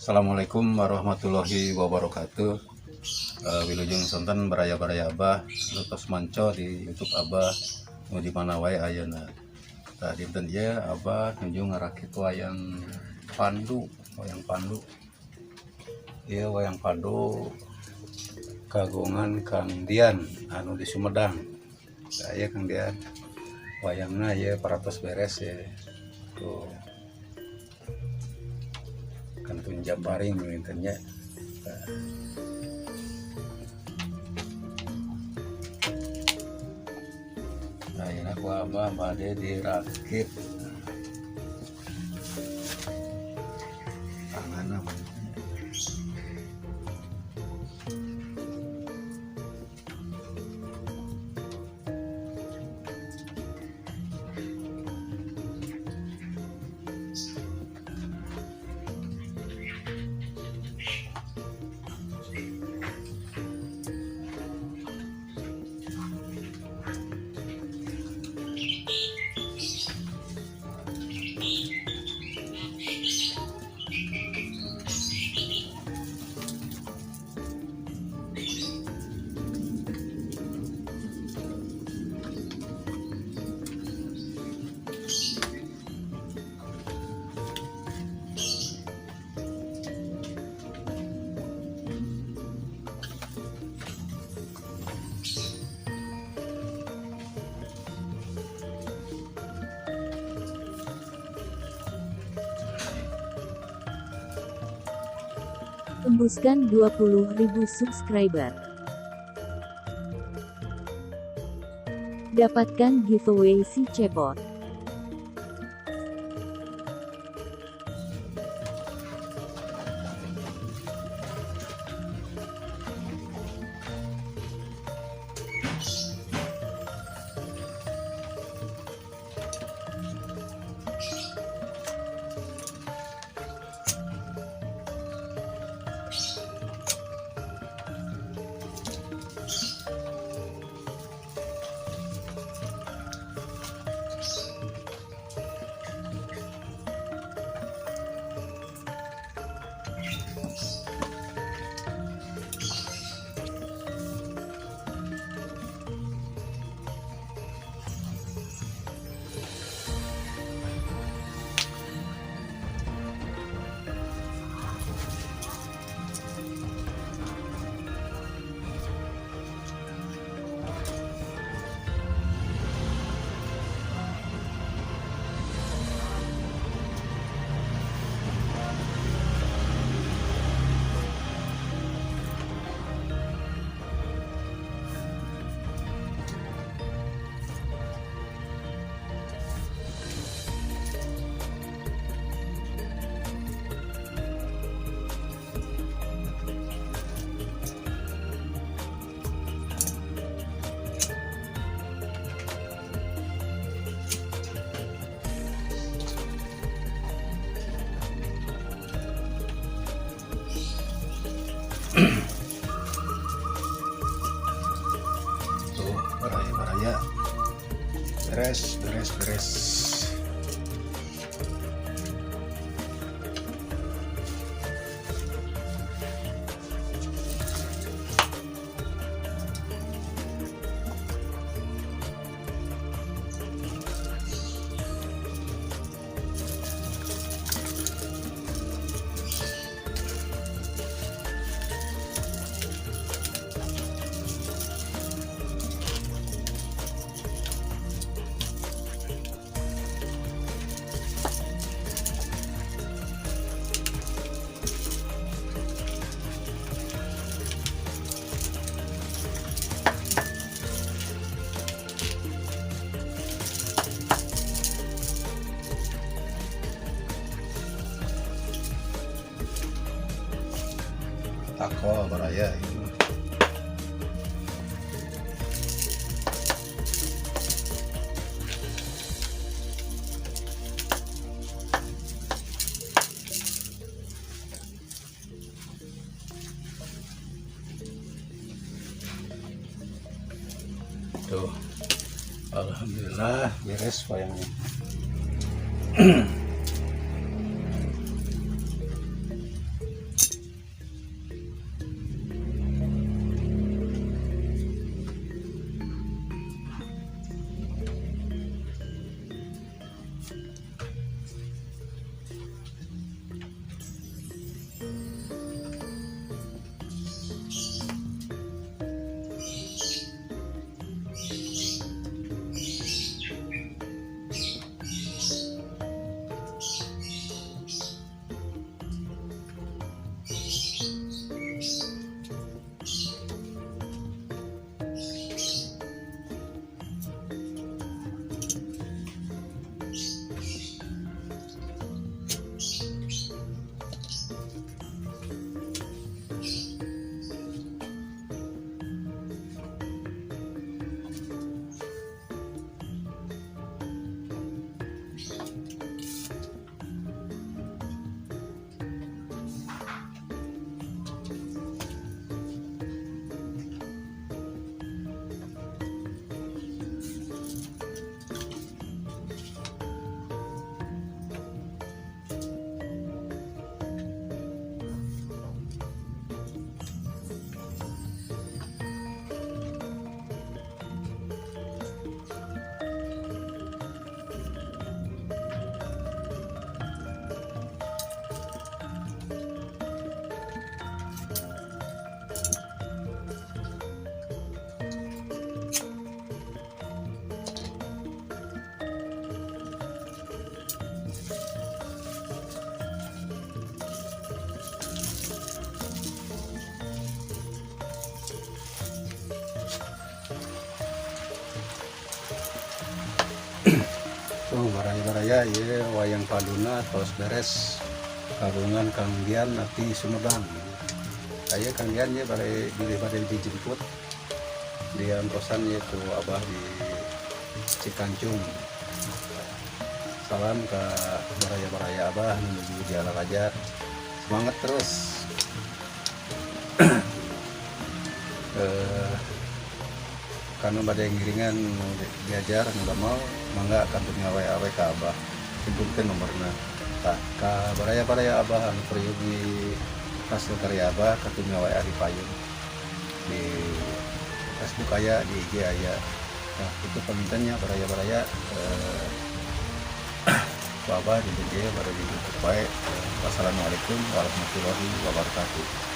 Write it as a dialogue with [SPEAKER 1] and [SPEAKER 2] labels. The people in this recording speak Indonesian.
[SPEAKER 1] Assalamualaikum warahmatullahi wabarakatuh. Wilujeng sonten baraya-baraya Abah lutos manco di YouTube Abah nu di mana wae ayeuna. Tah dinten ieu Abah nuju ngarakit wayang pandu. Ieu wayang pandu kagungan Kang Dian anu di Sumedang. Tah ieu Kang Dian wayangna ieu paratos beres ya. Tuh kantun Jabaring mintennya. Nah ini aku Abah bade dirakit tangan apa
[SPEAKER 2] tembuskan 20.000 subscriber. Dapatkan giveaway si Cepot.
[SPEAKER 1] tuh baraya-baraya beres. Tako baraya itu Tuh, alhamdulillah beres wayangnya. Tuh baraya-baraya ya wayang paduna tos beres kagungan Kang Dian nanti Sumedang. Saya Kang Dian ya pada dijemput di kosan yaitu abah di Cikancung. Salam ke baraya-baraya abah menuju Jalan Ajar. Semangat terus. Karena pada yang giringan diajar nggak mau mangga kantung awe ke abah kumpulkan nomornya tak ke baraya abah anu peryogi hasil karya abah kantung awe di payung di Facebook aya di IG aya. Nah itu pemintanya baraya abah di IG baru di YouTube. Wassalamualaikum warahmatullahi wabarakatuh.